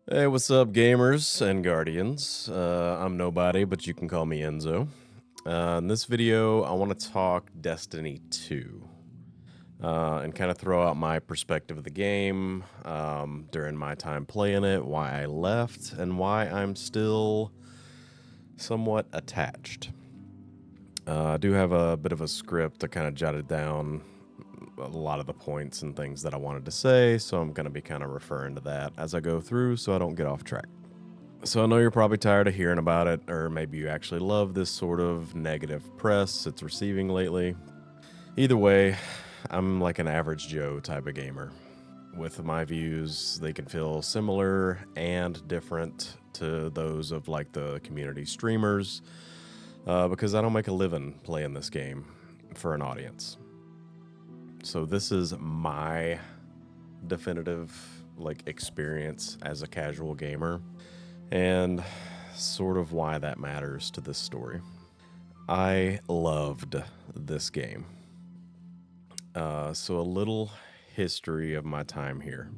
Hey, what's up, gamers and guardians? I'm nobody, but you can call me Enzo. In this video, I want to talk Destiny 2 and kind of throw out my perspective of the game during my time playing it, why I left, and why I'm still somewhat attached. I do have a bit of a script that kind of jotted down a lot of the points and things that I wanted to say, so I'm going to be kind of referring to that as I go through so I don't get off track. So I know you're probably tired of hearing about it, or maybe you actually love this sort of negative press it's receiving lately. Either way, I'm like an average Joe type of gamer. With my views, they can feel similar and different to those of like the community streamers, because I don't make a living playing this game for an audience. So this is my definitive like experience as a casual gamer, and sort of why that matters to this story. I loved this game. So a little history of my time here.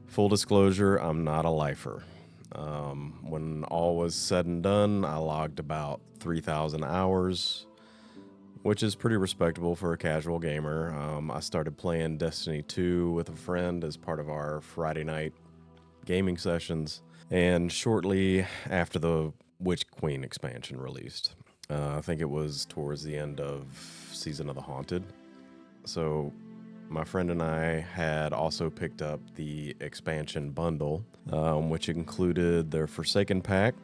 Full disclosure, I'm not a lifer. When all was said and done, I logged about 3,000 hours, which is pretty respectable for a casual gamer. I started playing Destiny 2 with a friend as part of our Friday night gaming sessions, and shortly after the Witch Queen expansion released. I think it was towards the end of Season of the Haunted. So my friend and I had also picked up the expansion bundle, which included their Forsaken Pack,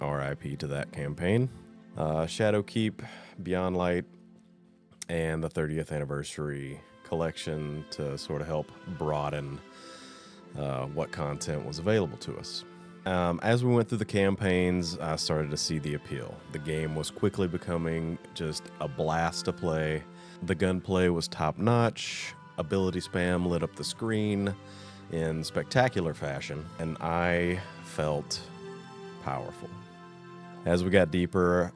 RIP to that campaign, Shadowkeep, Beyond Light, and the 30th anniversary collection to sort of help broaden what content was available to us. As we went through the campaigns, I started to see the appeal. The game was quickly becoming just a blast to play. The gunplay was top-notch, ability spam lit up the screen in spectacular fashion, and I felt powerful. As we got deeper,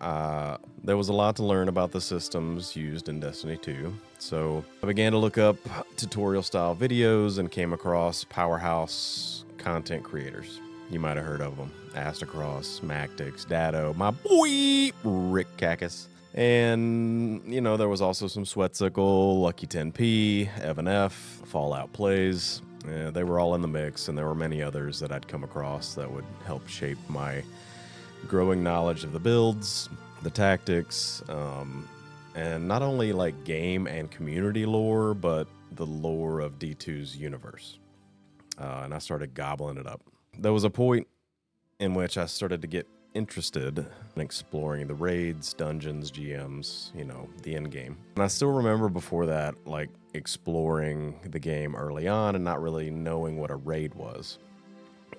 there was a lot to learn about the systems used in Destiny 2, so I began to look up tutorial-style videos and came across powerhouse content creators. You might have heard of them. Astacross, Mactix, Dado, my boy, Rick Cacus. And, you know, there was also some Sweatsicle, Lucky 10p, Evan F, Fallout Plays. They were all in the mix, and there were many others that I'd come across that would help shape my growing knowledge of the builds, the tactics, and not only like game and community lore, but the lore of D2's universe. And I started gobbling it up. There was a point in which I started to get interested in exploring the raids, dungeons, GMs, you know, the end game. And I still remember before that, like exploring the game early on and not really knowing what a raid was.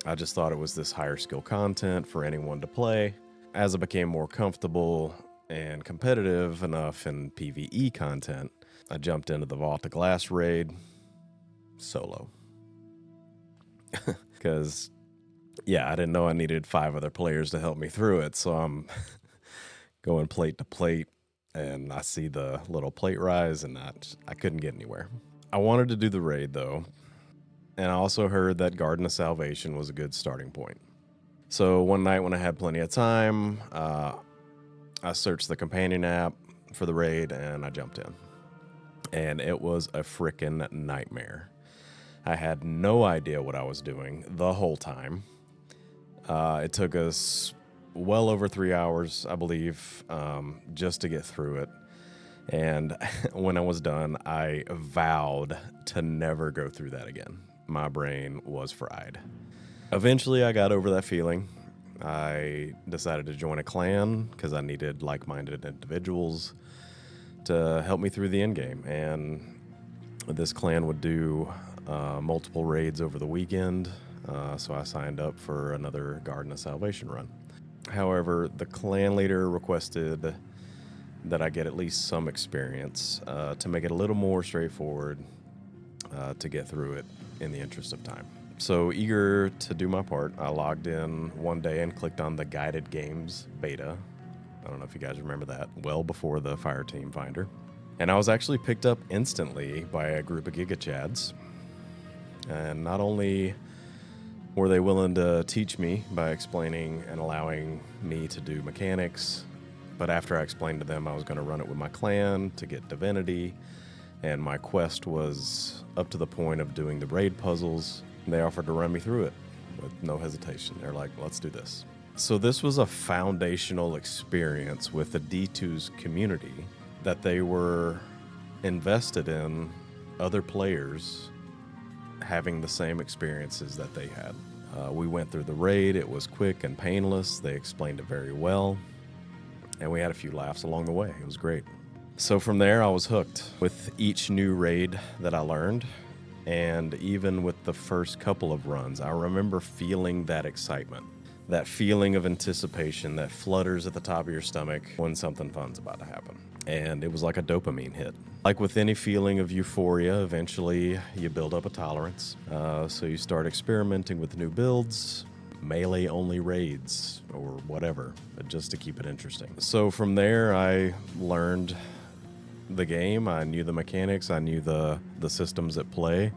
I just thought it was this higher skill content for anyone to play. As I became more comfortable and competitive enough in PvE content, I jumped into the Vault of Glass raid solo. Because, yeah, I didn't know I needed 5 other players to help me through it, so I'm going plate to plate, and I see the little plate rise, and I couldn't get anywhere. I wanted to do the raid, though, and I also heard that Garden of Salvation was a good starting point. So one night when I had plenty of time, I searched the companion app for the raid, and I jumped in. And it was a frickin' nightmare. I had no idea what I was doing the whole time. It took us well over 3 hours, I believe, just to get through it. And when I was done, I vowed to never go through that again. My brain was fried. Eventually, I got over that feeling. I decided to join a clan because I needed like-minded individuals to help me through the end game. And this clan would do multiple raids over the weekend, so I signed up for another Garden of Salvation run. However, the clan leader requested that I get at least some experience to make it a little more straightforward to get through it in the interest of time. So eager to do my part, I logged in one day and clicked on the Guided Games beta. I don't know if you guys remember that, well before the Fireteam Finder. And I was actually picked up instantly by a group of Giga Chads. And not only Were they willing to teach me by explaining and allowing me to do mechanics? But after I explained to them I was going to run it with my clan to get divinity, and my quest was up to the point of doing the raid puzzles, they offered to run me through it with no hesitation. They're like, let's do this. So this was a foundational experience with the D2's community, that they were invested in other players having the same experiences that they had. We went through the raid. It was quick and painless. They explained it very well, and we had a few laughs along the way. It was great. So from there, I was hooked with each new raid that I learned, and even with the first couple of runs, I remember feeling that excitement, that feeling of anticipation that flutters at the top of your stomach when something fun's about to happen. And it was like a dopamine hit. Like with any feeling of euphoria, eventually you build up a tolerance. So you start experimenting with new builds, melee-only raids, or whatever, just to keep it interesting. So from there, I learned the game. I knew the mechanics. I knew the systems at play.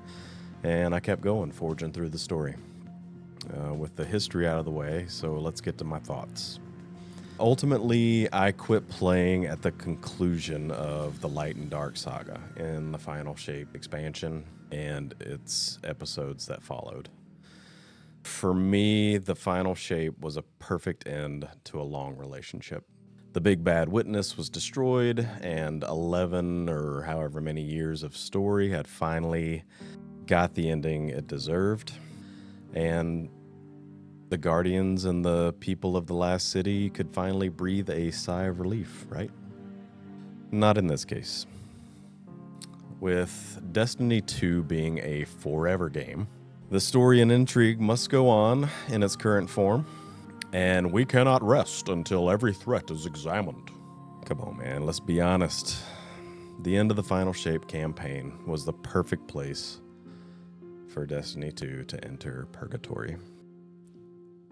And I kept going, forging through the story. With the history out of the way, so let's get to my thoughts. Ultimately, I quit playing at the conclusion of the Light and Dark saga in the Final Shape expansion and its episodes that followed. For me, the Final Shape was a perfect end to a long relationship. The big bad witness was destroyed, and 11 or however many years of story had finally got the ending it deserved. And the Guardians and the people of the last city could finally breathe a sigh of relief, right? Not in this case. With Destiny 2 being a forever game, the story and intrigue must go on in its current form, and we cannot rest until every threat is examined. Come on, man, let's be honest. The end of the Final Shape campaign was the perfect place for Destiny 2 to enter purgatory.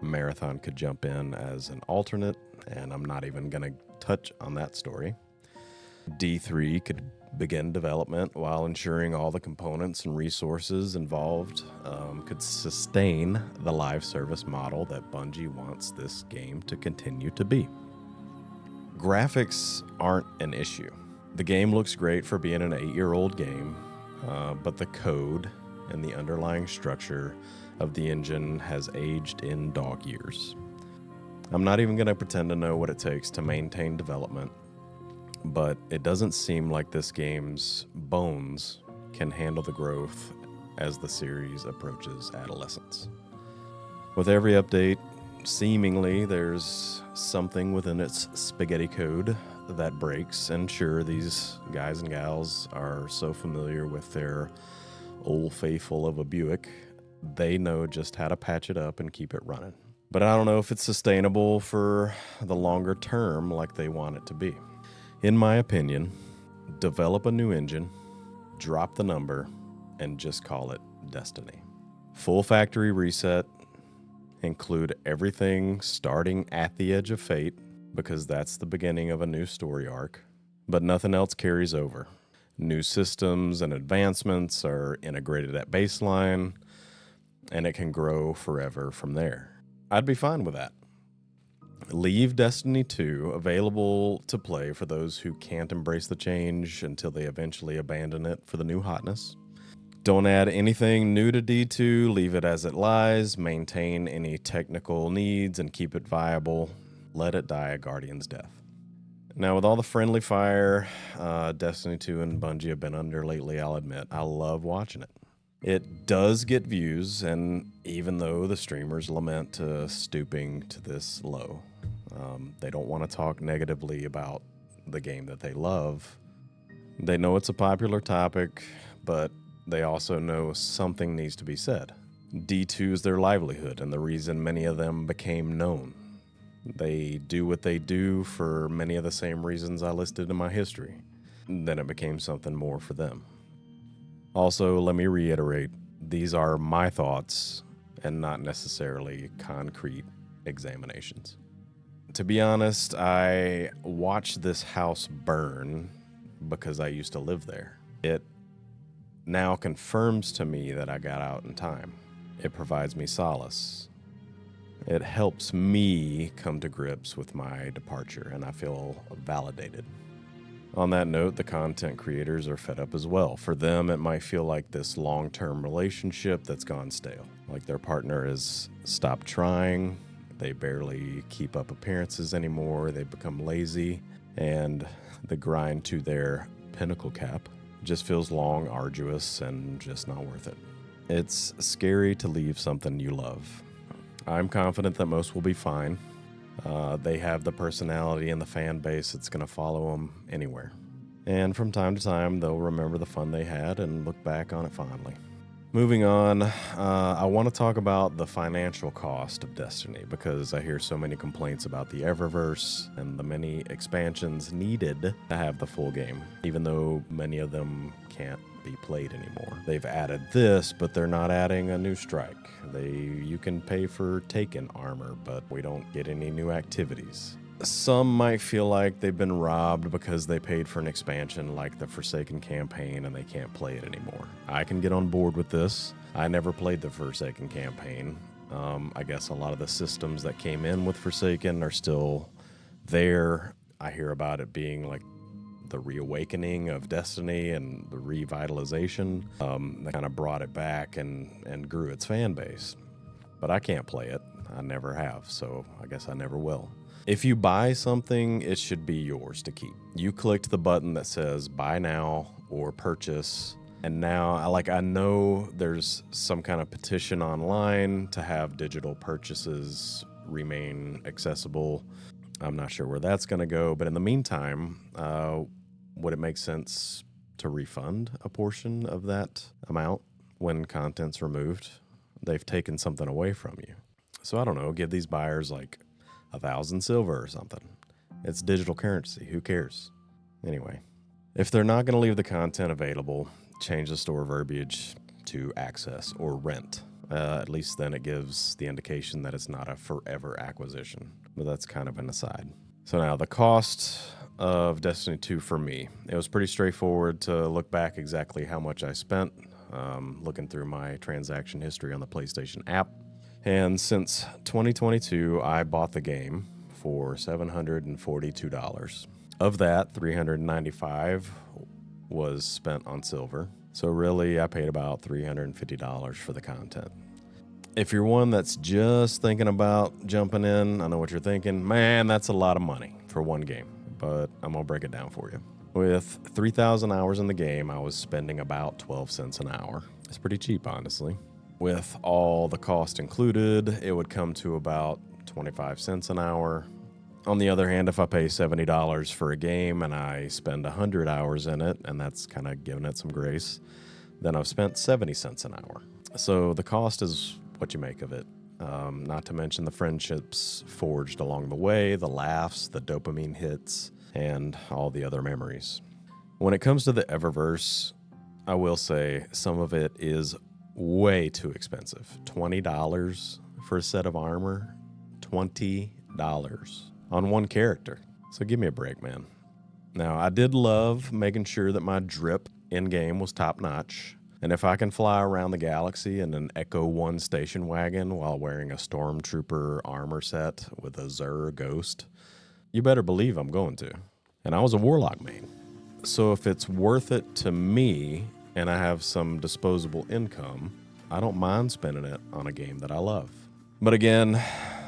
Marathon could jump in as an alternate, and I'm not even going to touch on that story. D3 could begin development while ensuring all the components and resources involved could sustain the live service model that Bungie wants this game to continue to be. Graphics aren't an issue. The game looks great for being an 8-year-old game, but the code and the underlying structure of the engine has aged in dog years. I'm not even going to pretend to know what it takes to maintain development, but it doesn't seem like this game's bones can handle the growth as the series approaches adolescence. With every update, seemingly there's something within its spaghetti code that breaks, and sure, these guys and gals are so familiar with their old faithful of a Buick, they know just how to patch it up and keep it running. But I don't know if it's sustainable for the longer term like they want it to be. In my opinion, develop a new engine, drop the number, and just call it Destiny. Full factory reset, include everything starting at the edge of fate, because that's the beginning of a new story arc, but nothing else carries over. New systems and advancements are integrated at baseline, and it can grow forever from there. I'd be fine with that. Leave Destiny 2 available to play for those who can't embrace the change until they eventually abandon it for the new hotness. Don't add anything new to D2, leave it as it lies, maintain any technical needs, and keep it viable. Let it die a Guardian's death. Now, with all the friendly fire Destiny 2 and Bungie have been under lately, I'll admit, I love watching it. It does get views, and even though the streamers lament to stooping to this low, they don't want to talk negatively about the game that they love. They know it's a popular topic, but they also know something needs to be said. D2 is their livelihood and the reason many of them became known. They do what they do for many of the same reasons I listed in my history. Then it became something more for them. Also, let me reiterate, these are my thoughts and not necessarily concrete examinations. To be honest, I watched this house burn because I used to live there. It now confirms to me that I got out in time. It provides me solace. It helps me come to grips with my departure, and I feel validated. On that note, the content creators are fed up as well. For them, it might feel like this long-term relationship that's gone stale. Like their partner has stopped trying, they barely keep up appearances anymore, they become lazy, and the grind to their pinnacle cap just feels long, arduous, and just not worth it. It's scary to leave something you love. I'm confident that most will be fine. They have the personality and the fan base that's going to follow them anywhere. And from time to time, they'll remember the fun they had and look back on it fondly. Moving on, I want to talk about the financial cost of Destiny because I hear so many complaints about the Eververse and the many expansions needed to have the full game, even though many of them can't be played anymore. They've added this, but they're not adding a new strike. You can pay for Taken armor, but we don't get any new activities. Some might feel like they've been robbed because they paid for an expansion like the Forsaken campaign and they can't play it anymore. I can get on board with this. I never played the Forsaken campaign. I guess a lot of the systems that came in with Forsaken are still there. I hear about it being like the reawakening of Destiny and the revitalization that kind of brought it back and grew its fan base. But I can't play it. I never have, so I guess I never will. If you buy something, it should be yours to keep. You clicked the button that says buy now or purchase, and now I know there's some kind of petition online to have digital purchases remain accessible. I'm not sure where that's going to go, but in the meantime, would it make sense to refund a portion of that amount when content's removed? They've taken something away from you. So I don't know, give these buyers like 1,000 silver or something. It's digital currency. Who cares? Anyway, if they're not going to leave the content available, change the store verbiage to access or rent. At least then it gives the indication that it's not a forever acquisition. But that's kind of an aside. So now the cost of Destiny 2 for me. It was pretty straightforward to look back exactly how much I spent, looking through my transaction history on the PlayStation app. And since 2022, I bought the game for $742. Of that, $395 was spent on silver. So really, I paid about $350 for the content. If you're one that's just thinking about jumping in, I know what you're thinking. Man, that's a lot of money for one game. But I'm going to break it down for you. With 3,000 hours in the game, I was spending about 12 cents an hour. It's pretty cheap, honestly. With all the cost included, it would come to about 25 cents an hour. On the other hand, if I pay $70 for a game and I spend 100 hours in it, and that's kind of giving it some grace, then I've spent 70 cents an hour. So the cost is what you make of it. Not to mention the friendships forged along the way, the laughs, the dopamine hits, and all the other memories. When it comes to the Eververse, I will say some of it is way too expensive. $20 for a set of armor. $20 on one character. So give me a break, man. Now, I did love making sure that my drip in-game was top-notch. And if I can fly around the galaxy in an Echo 1 station wagon while wearing a Stormtrooper armor set with a Zur Ghost, you better believe I'm going to. And I was a Warlock main. So if it's worth it to me and I have some disposable income, I don't mind spending it on a game that I love. But again,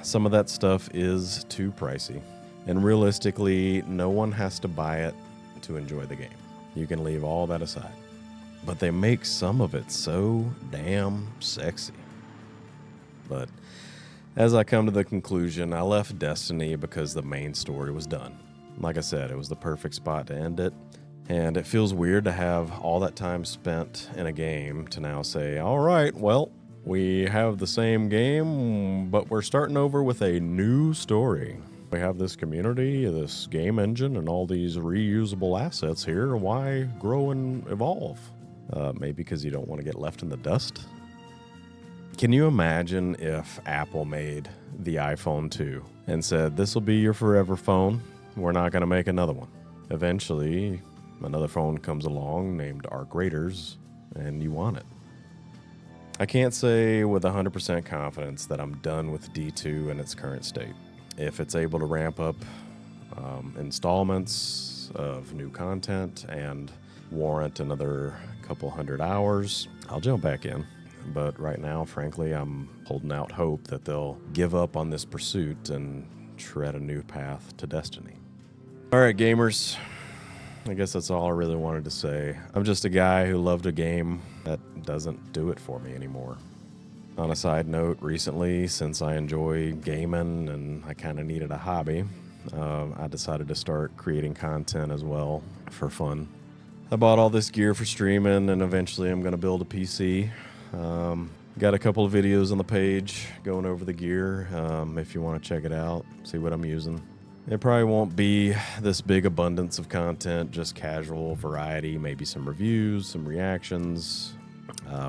some of that stuff is too pricey. And realistically, no one has to buy it to enjoy the game. You can leave all that aside. But they make some of it so damn sexy. But as I come to the conclusion, I left Destiny because the main story was done. Like I said, it was the perfect spot to end it. And it feels weird to have all that time spent in a game to now say, all right, well, we have the same game, but we're starting over with a new story. We have this community, this game engine, and all these reusable assets here. Why grow and evolve? Maybe because you don't want to get left in the dust? Can you imagine if Apple made the iPhone 2 and said, this will be your forever phone. We're not going to make another one. Eventually, another phone comes along named Arc Raiders, and you want it. I can't say with 100% confidence that I'm done with D2 in its current state. If it's able to ramp up installments of new content and warrant another couple hundred hours, I'll jump back in. But right now, frankly, I'm holding out hope that they'll give up on this pursuit and tread a new path to destiny. All right, gamers. I guess that's all I really wanted to say. I'm just a guy who loved a game that doesn't do it for me anymore. On a side note, recently, since I enjoy gaming and I kind of needed a hobby, I decided to start creating content as well for fun. I bought all this gear for streaming, and eventually I'm going to build a PC. Got a couple of videos on the page going over the gear if you want to check it out, see what I'm using. It probably won't be this big abundance of content, just casual variety, maybe some reviews, some reactions,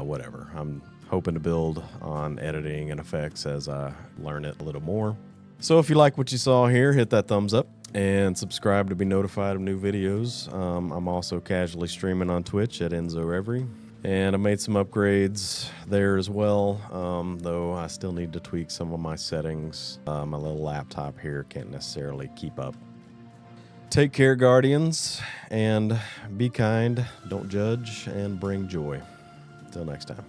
whatever. I'm hoping to build on editing and effects as I learn it a little more. So if you like what you saw here, hit that thumbs up and subscribe to be notified of new videos. I'm also casually streaming on Twitch at EnzoEvery. And I made some upgrades there as well, though I still need to tweak some of my settings. My little laptop here can't necessarily keep up. Take care, Guardians, and be kind, don't judge, and bring joy. Till next time.